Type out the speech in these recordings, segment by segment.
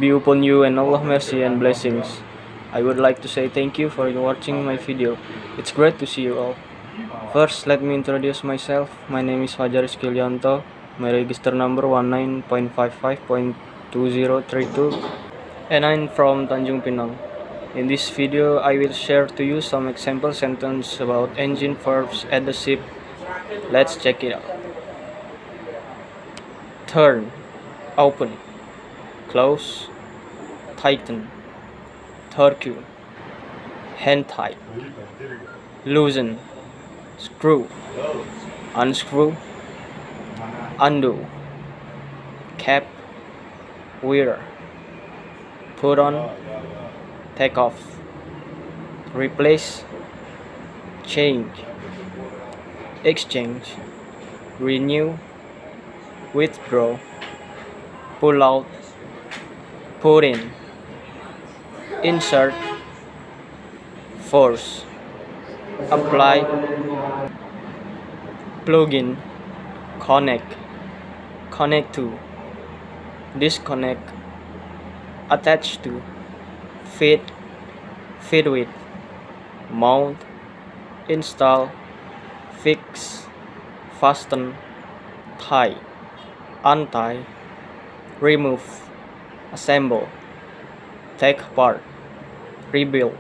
be upon you and Allah mercy and blessings. I would like to say thank you for watching my video. It's great to see you all. First, let me introduce myself. My name is Fajar Iskilyanto. My register number 19.55.2032 and I'm from Tanjung Pinang. In this video, I will share to you some example sentences about engine verbs at the ship. Let's check it out. Turn, open, close, tighten, turkey, hand tight, loosen, screw, unscrew, undo, cap, wear, put on, take off, replace, change, exchange, renew, withdraw, pull out, put in, insert, force, apply, plug in, connect, connect to, disconnect, attach to, fit, fit with, mount, install, fix, fasten, tie, untie, remove, assemble, take apart, rebuild,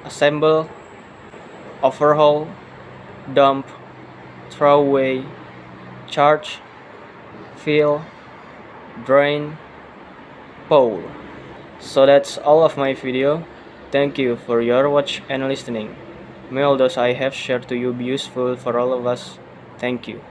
assemble, overhaul, dump, throw away, charge, fill, drain, pull. So that's all of my video. Thank you for your watch and listening. May all those I have shared to you be useful for all of us. Thank you.